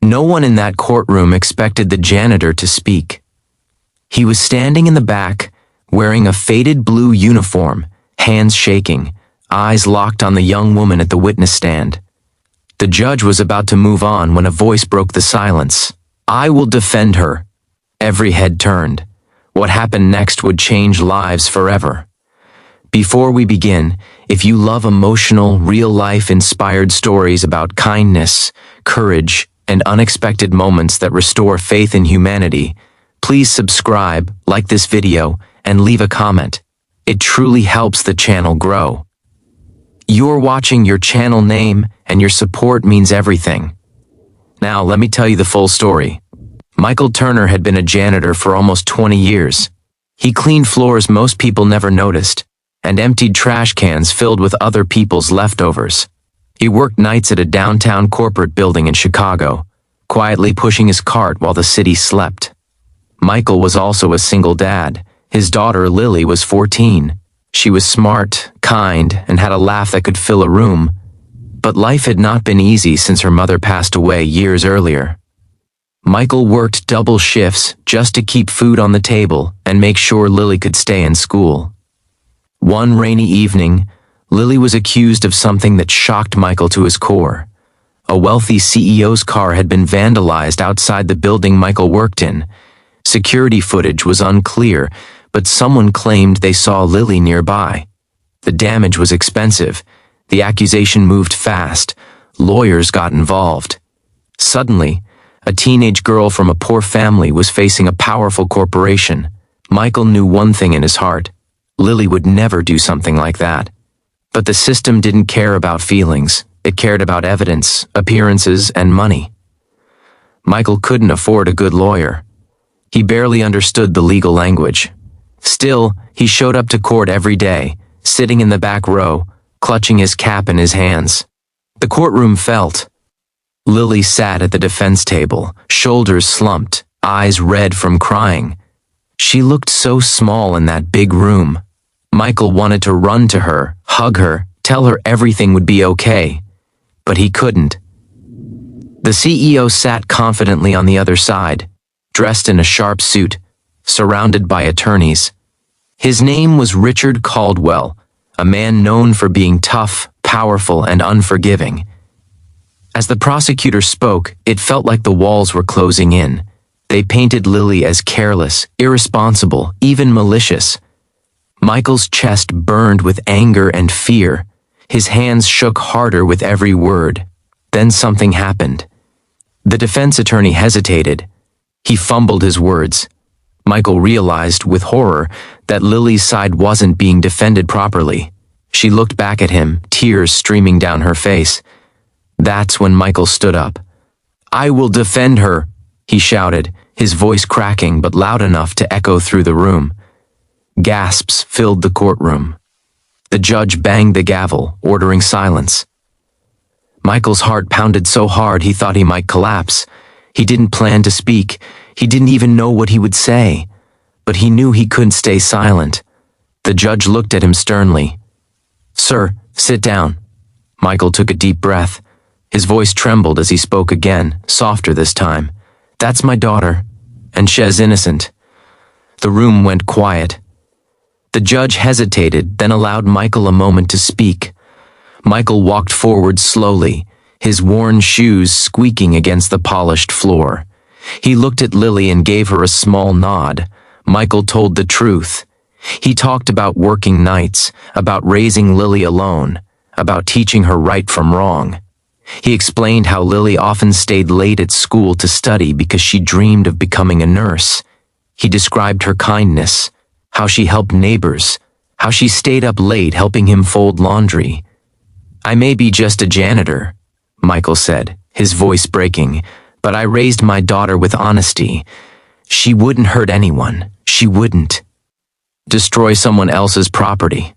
No one in that courtroom expected the janitor to speak. He was standing in the back, wearing a faded blue uniform, hands shaking, eyes locked on the young woman at the witness stand. The judge was about to move on when a voice broke the silence. "I will defend her." Every head turned. What happened next would change lives forever. Before we begin, if you love emotional, real-life inspired stories about kindness, courage, and unexpected moments that restore faith in humanity, please subscribe, like this video, and leave a comment. It truly helps the channel grow. You're watching your channel name, and your support means everything. Now, let me tell you the full story. Michael Turner had been a janitor for almost 20 years. He cleaned floors most people never noticed, and emptied trash cans filled with other people's leftovers. He worked nights at a downtown corporate building in Chicago, quietly pushing his cart while the city slept. Michael was also a single dad. His daughter Lily was 14. She was smart, kind, and had a laugh that could fill a room. But life had not been easy since her mother passed away years earlier. Michael worked double shifts just to keep food on the table and make sure Lily could stay in school. One rainy evening, Lily was accused of something that shocked Michael to his core. A wealthy CEO's car had been vandalized outside the building Michael worked in. Security footage was unclear, but someone claimed they saw Lily nearby. The damage was expensive. The accusation moved fast. Lawyers got involved. Suddenly, a teenage girl from a poor family was facing a powerful corporation. Michael knew one thing in his heart. Lily would never do something like that. But the system didn't care about feelings. It cared about evidence, appearances, and money. Michael couldn't afford a good lawyer. He barely understood the legal language. Still, he showed up to court every day, sitting in the back row, clutching his cap in his hands. The courtroom felt. Lily sat at the defense table, shoulders slumped, eyes red from crying. She looked so small in that big room. Michael wanted to run to her, hug her, tell her everything would be okay. But he couldn't. The CEO sat confidently on the other side, dressed in a sharp suit, surrounded by attorneys. His name was Richard Caldwell, a man known for being tough, powerful, and unforgiving. As the prosecutor spoke, it felt like the walls were closing in. They painted Lily as careless, irresponsible, even malicious. Michael's chest burned with anger and fear. His hands shook harder with every word. Then something happened. The defense attorney hesitated. He fumbled his words. Michael realized with horror that Lily's side wasn't being defended properly. She looked back at him, tears streaming down her face. That's when Michael stood up. "I will defend her," he shouted, his voice cracking but loud enough to echo through the room. Gasps filled the courtroom. The judge banged the gavel, ordering silence. Michael's heart pounded so hard he thought he might collapse. He didn't plan to speak. He didn't even know what he would say. But he knew he couldn't stay silent. The judge looked at him sternly. "Sir, sit down." Michael took a deep breath. His voice trembled as he spoke again, softer this time. "That's my daughter, and she's innocent." The room went quiet. The judge hesitated, then allowed Michael a moment to speak. Michael walked forward slowly, his worn shoes squeaking against the polished floor. He looked at Lily and gave her a small nod. Michael told the truth. He talked about working nights, about raising Lily alone, about teaching her right from wrong. He explained how Lily often stayed late at school to study because she dreamed of becoming a nurse. He described her kindness, how she helped neighbors, how she stayed up late helping him fold laundry. "I may be just a janitor," Michael said, his voice breaking, "but I raised my daughter with honesty. She wouldn't hurt anyone. She wouldn't destroy someone else's property.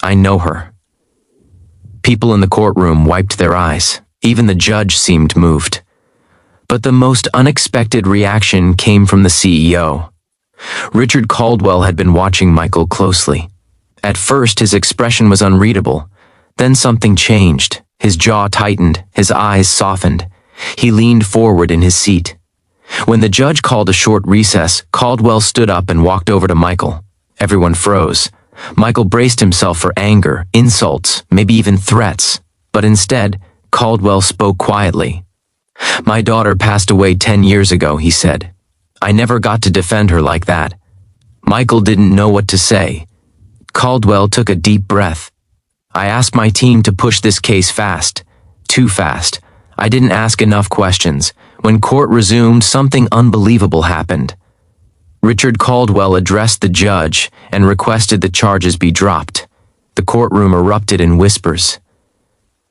I know her." People in the courtroom wiped their eyes. Even the judge seemed moved. But the most unexpected reaction came from the CEO. Richard Caldwell had been watching Michael closely. At first, his expression was unreadable. Then something changed. His jaw tightened, his eyes softened. He leaned forward in his seat. When the judge called a short recess, Caldwell stood up and walked over to Michael. Everyone froze. Michael braced himself for anger, insults, maybe even threats. But instead, Caldwell spoke quietly. "My daughter passed away 10 years ago," he said. "I never got to defend her like that." Michael didn't know what to say. Caldwell took a deep breath. "I asked my team to push this case fast. Too fast. I didn't ask enough questions. When court resumed, something unbelievable happened." Richard Caldwell addressed the judge and requested the charges be dropped. The courtroom erupted in whispers.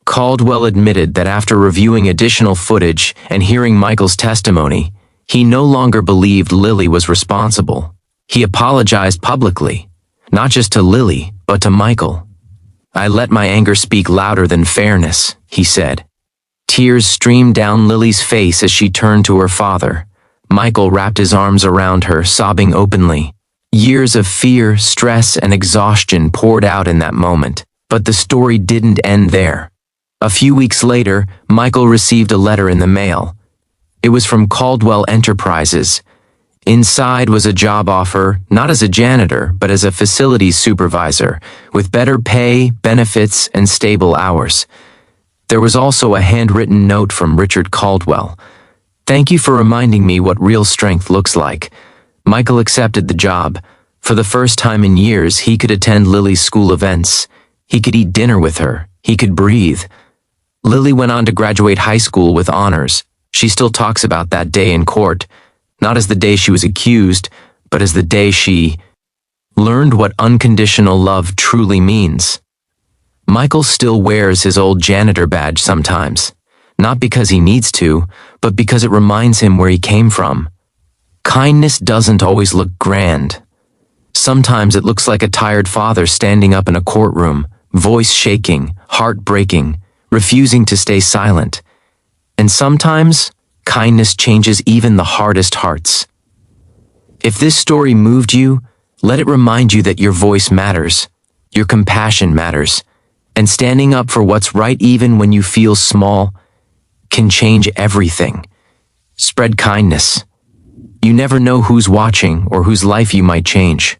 Caldwell admitted that after reviewing additional footage and hearing Michael's testimony, he no longer believed Lily was responsible. He apologized publicly, not just to Lily, but to Michael. "I let my anger speak louder than fairness," he said. Tears streamed down Lily's face as she turned to her father. Michael wrapped his arms around her, sobbing openly. Years of fear, stress, and exhaustion poured out in that moment. But the story didn't end there. A few weeks later, Michael received a letter in the mail. It was from Caldwell Enterprises. Inside was a job offer, not as a janitor, but as a facilities supervisor, with better pay, benefits, and stable hours. There was also a handwritten note from Richard Caldwell. "Thank you for reminding me what real strength looks like." Michael accepted the job. For the first time in years, he could attend Lily's school events. He could eat dinner with her. He could breathe. Lily went on to graduate high school with honors. She still talks about that day in court, not as the day she was accused, but as the day she learned what unconditional love truly means. Michael still wears his old janitor badge sometimes, not because he needs to, but because it reminds him where he came from. Kindness doesn't always look grand. Sometimes it looks like a tired father standing up in a courtroom, voice shaking, heart breaking, refusing to stay silent. And sometimes, kindness changes even the hardest hearts. If this story moved you, let it remind you that your voice matters, your compassion matters, and standing up for what's right even when you feel small can change everything. Spread kindness. You never know who's watching or whose life you might change.